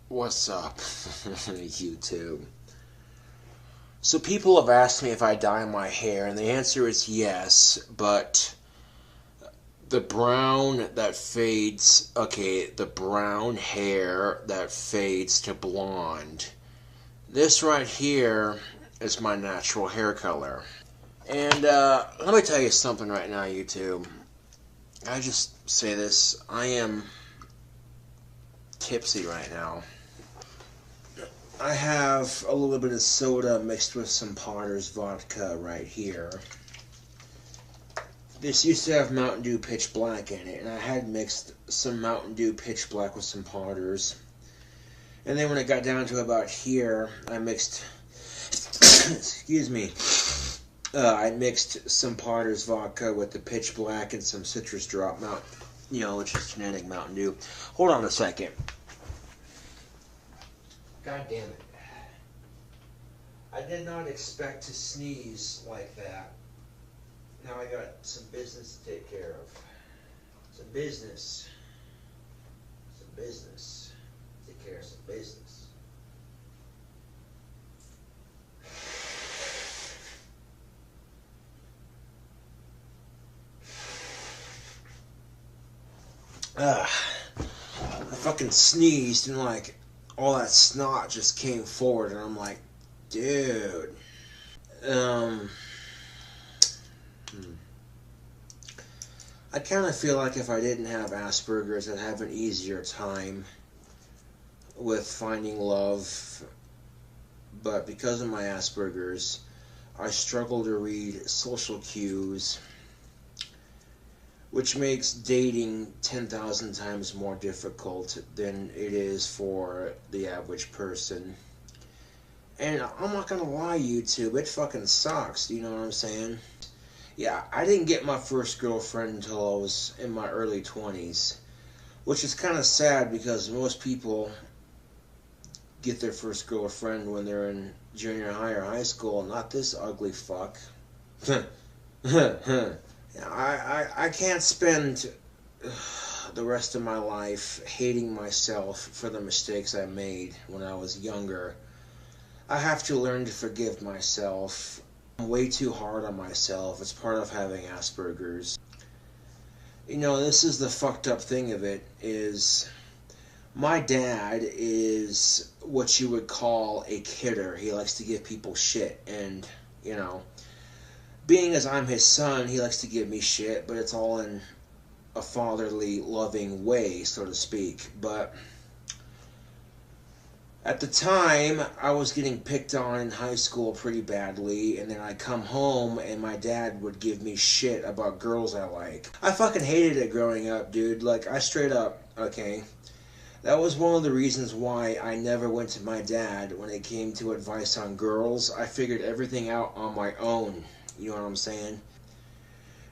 What's up, YouTube? So people have asked me if I dye my hair, and the answer is yes, but the brown that fades, the brown hair that fades to blonde, this right here is my natural hair color. And let me tell you something right now, YouTube. I just say this, I am tipsy right now. I have a little bit of soda mixed with some Potter's vodka right here. This used to have Mountain Dew Pitch Black in it, and I had mixed some Mountain Dew Pitch Black with some Potter's. And then when it got down to about here, I mixed, excuse me, I mixed some Potter's vodka with the Pitch Black and some citrus drop, which is genetic Mountain Dew. Hold on a second. God damn it. I did not expect to sneeze like that. Now I got some business to take care of. Some business. Some business. Take care of some business. I fucking sneezed and all that snot just came forward, and I'm like, dude. I kind of feel like if I didn't have Asperger's, I'd have an easier time with finding love. But because of my Asperger's, I struggle to read social cues, which makes dating 10,000 times more difficult than it is for the average person. And I'm not gonna lie, YouTube, it fucking sucks, you know what I'm saying? Yeah, I didn't get my first girlfriend until I was in my early 20s, which is kind of sad because most people get their first girlfriend when they're in junior high or high school, not this ugly fuck. I can't spend the rest of my life hating myself for the mistakes I made when I was younger. I have to learn to forgive myself. I'm way too hard on myself. It's part of having Asperger's. You know, this is the fucked up thing of it, is my dad is what you would call a kidder. He likes to give people shit, and, being as I'm his son, he likes to give me shit, but it's all in a fatherly, loving way, so to speak. But at the time, I was getting picked on in high school pretty badly, and then I'd come home and my dad would give me shit about girls I like. I fucking hated it growing up, dude. I straight up, that was one of the reasons why I never went to my dad when it came to advice on girls. I figured everything out on my own. You know what I'm saying?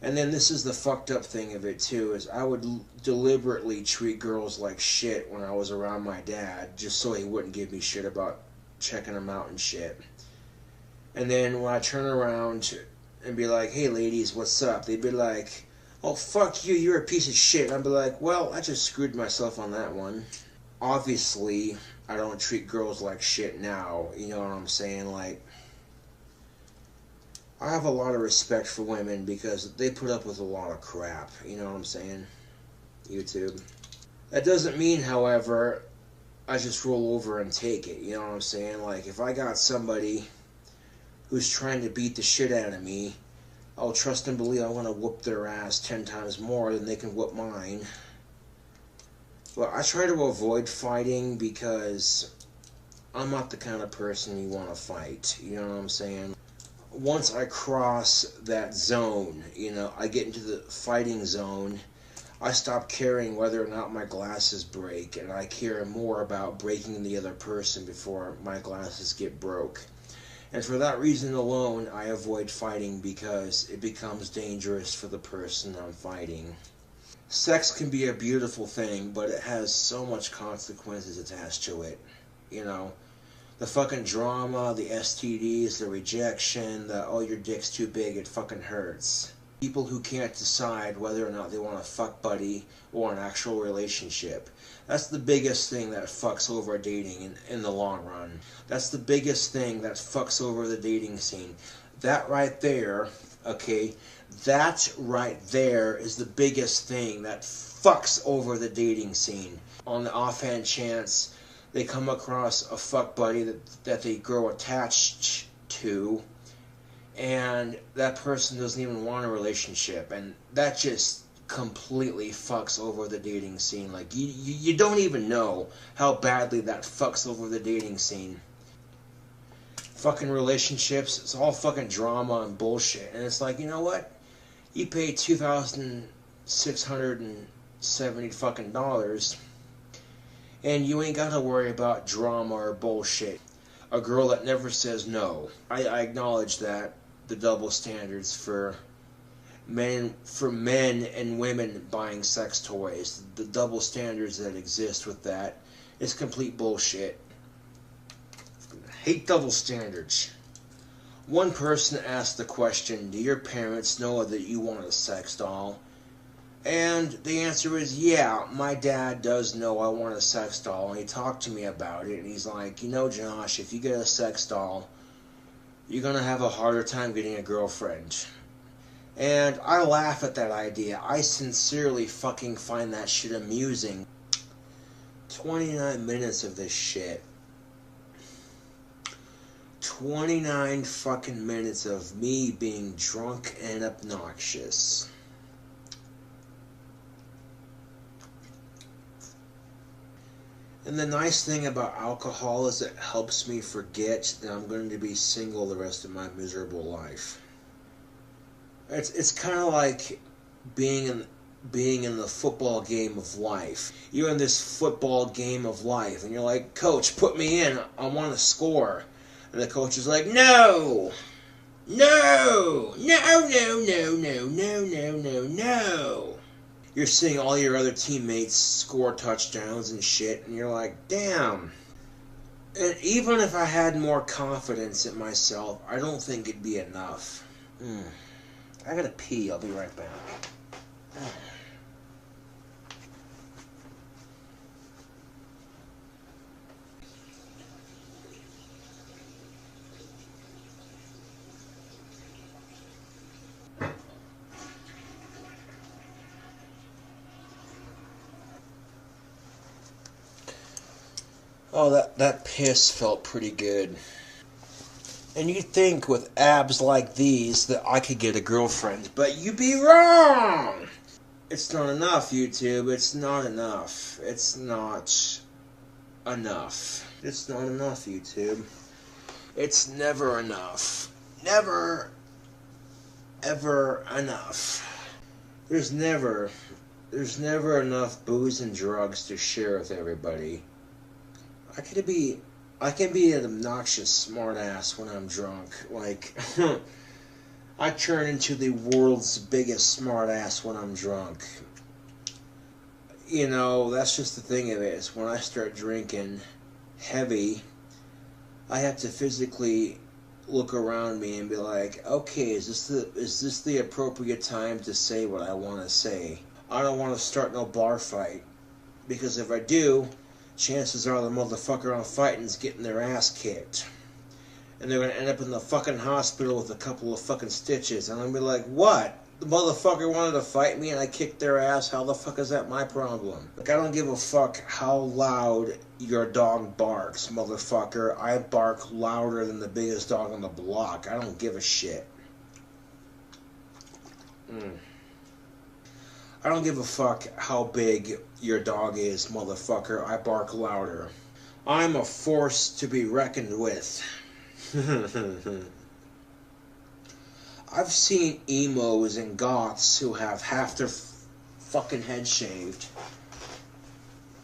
And then this is the fucked up thing of it too, is I would deliberately treat girls like shit when I was around my dad, just so he wouldn't give me shit about checking them out and shit. And then when I turn around and be like, hey ladies, what's up? They'd be like, oh fuck you, you're a piece of shit. And I'd be like, well, I just screwed myself on that one. Obviously, I don't treat girls like shit now, you know what I'm saying? I have a lot of respect for women because they put up with a lot of crap, you know what I'm saying? YouTube. That doesn't mean, however, I just roll over and take it, you know what I'm saying? If I got somebody who's trying to beat the shit out of me, I'll trust and believe I want to whoop their ass 10 times more than they can whoop mine. But I try to avoid fighting because I'm not the kind of person you want to fight, you know what I'm saying? Once I cross that zone, I get into the fighting zone, I stop caring whether or not my glasses break, and I care more about breaking the other person before my glasses get broke. And for that reason alone, I avoid fighting because it becomes dangerous for the person I'm fighting. Sex can be a beautiful thing, but it has so much consequences attached to it, The fucking drama, the STDs, the rejection, oh, your dick's too big, it fucking hurts. People who can't decide whether or not they want a fuck buddy or an actual relationship. That's the biggest thing that fucks over dating in the long run. That's the biggest thing that fucks over the dating scene. That right there, okay, that right there is the biggest thing that fucks over the dating scene. On the offhand chance they come across a fuck buddy that they grow attached to, and that person doesn't even want a relationship, and that just completely fucks over the dating scene. Like, you don't even know how badly that fucks over the dating scene. Fucking relationships, it's all fucking drama and bullshit, and it's like, you know what? You pay $2,670 fucking dollars, and you ain't gotta worry about drama or bullshit. A girl that never says no. I acknowledge that, the double standards for men and women buying sex toys, the double standards that exist with that is complete bullshit. I hate double standards. One person asked the question, do your parents know that you want a sex doll? And the answer is, yeah, my dad does know I want a sex doll, and he talked to me about it, and he's like, you know, Josh, if you get a sex doll, you're gonna have a harder time getting a girlfriend. And I laugh at that idea. I sincerely fucking find that shit amusing. 29 minutes of this shit. 29 fucking minutes of me being drunk and obnoxious. And the nice thing about alcohol is it helps me forget that I'm going to be single the rest of my miserable life. It's kind of like being in the football game of life. You're in this football game of life, and you're like, Coach, put me in. I want to score. And the coach is like, no, no, no, no, no, no, no, no, no, no. You're seeing all your other teammates score touchdowns and shit, and you're like, damn. And even if I had more confidence in myself, I don't think it'd be enough. I gotta pee. I'll be right back. Oh, that piss felt pretty good. And you'd think with abs like these that I could get a girlfriend, but you'd be wrong! It's not enough, YouTube. It's not enough. It's not enough. It's not enough, YouTube. It's never enough. Never, ever enough. There's never enough booze and drugs to share with everybody. I can be an obnoxious smartass when I'm drunk. Like, I turn into the world's biggest smartass when I'm drunk. You know, that's just the thing of it, is when I start drinking heavy, I have to physically look around me and be like, okay, is this the appropriate time to say what I want to say? I don't want to start no bar fight, because if I do, chances are the motherfucker I'm fighting is getting their ass kicked. And they're going to end up in the fucking hospital with a couple of fucking stitches. And I'm going to be like, what? The motherfucker wanted to fight me and I kicked their ass? How the fuck is that my problem? Like, I don't give a fuck how loud your dog barks, motherfucker. I bark louder than the biggest dog on the block. I don't give a shit. I don't give a fuck how big your dog is, motherfucker. I bark louder. I'm a force to be reckoned with. I've seen emos and goths who have half their fucking head shaved.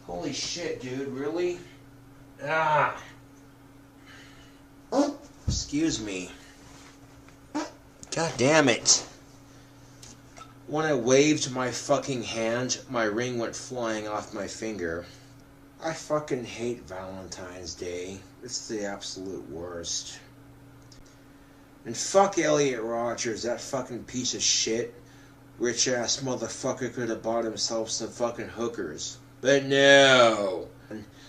Holy shit, dude, really? Excuse me. God damn it. When I waved my fucking hand, my ring went flying off my finger. I fucking hate Valentine's Day. It's the absolute worst. And fuck Elliot Rodgers, that fucking piece of shit. rich ass motherfucker could have bought himself some fucking hookers. But no.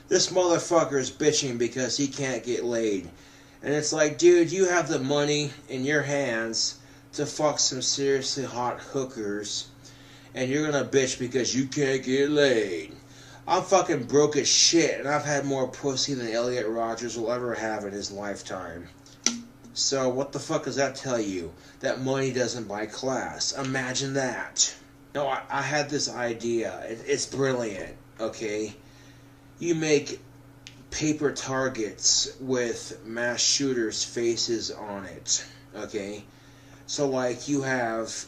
This motherfucker's bitching because he can't get laid. And it's like, dude, you have the money in your hands to fuck some seriously hot hookers, and you're gonna bitch because you can't get laid. I'm fucking broke as shit, and I've had more pussy than Elliot Rodgers will ever have in his lifetime. So what the fuck does that tell you? That money doesn't buy class. Imagine that. No, I had this idea. It's brilliant, okay? You make paper targets with mass shooters' faces on it, okay? So, like, you have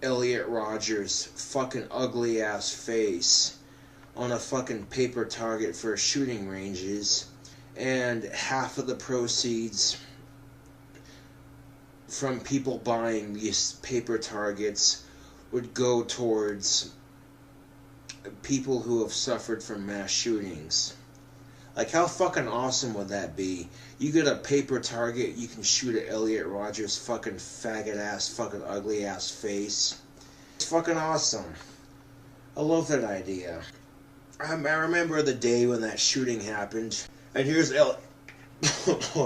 Elliot Rodgers' fucking ugly-ass face on a fucking paper target for shooting ranges, and half of the proceeds from people buying these paper targets would go towards people who have suffered from mass shootings. Like, how fucking awesome would that be? You get a paper target, you can shoot at Elliot Rodgers' fucking faggot-ass, fucking ugly-ass face. It's fucking awesome. I love that idea. I remember the day when that shooting happened, and here's oh,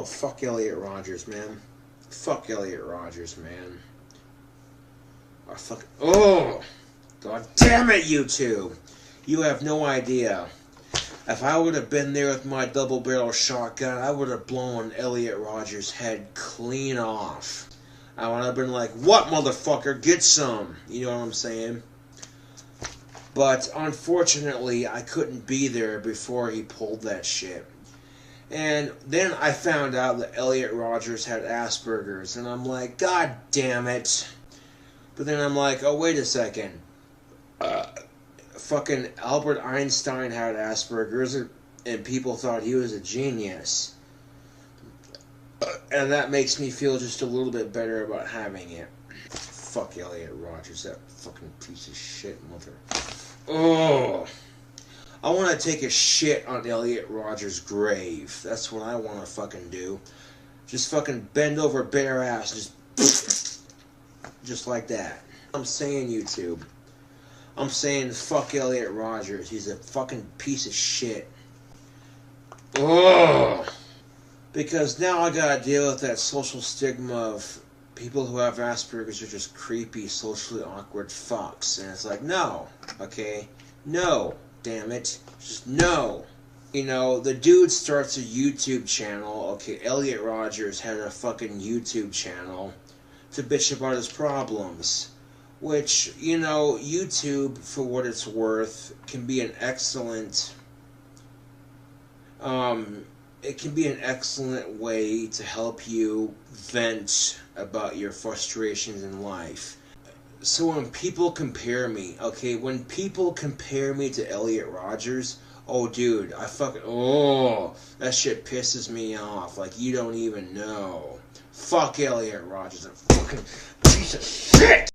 fuck Elliot Rodgers, man. Fuck Elliot Rodgers, man. Oh! God damn it, you two! You have no idea. If I would have been there with my double-barrel shotgun, I would have blown Elliot Rodgers' head clean off. I would have been like, what, motherfucker? Get some! You know what I'm saying? But, unfortunately, I couldn't be there before he pulled that shit. And then I found out that Elliot Rodgers had Asperger's, and I'm like, God damn it. But then I'm like, oh, wait a second. Fucking Albert Einstein had Asperger's, and people thought he was a genius. And that makes me feel just a little bit better about having it. Fuck Elliot Rodgers, that fucking piece of shit mother. Oh, I want to take a shit on Elliot Rodgers' grave. That's what I want to fucking do. Just fucking bend over bare ass, just like that. I'm saying, YouTube. I'm saying fuck Elliot Rodgers. He's a fucking piece of shit. Oh, because now I gotta deal with that social stigma of people who have Asperger's are just creepy, socially awkward fucks. And it's like, no, okay? No, damn it. Just no. You know, the dude starts a YouTube channel. Okay, Elliot Rodgers had a fucking YouTube channel to bitch about his problems. Which, you know, YouTube, for what it's worth, can be an excellent... it can be an excellent way to help you vent about your frustrations in life. So when people compare me, okay, when people compare me to Elliot Rodgers, oh dude, that shit pisses me off, like you don't even know. Fuck Elliot Rodgers, a fucking piece of shit!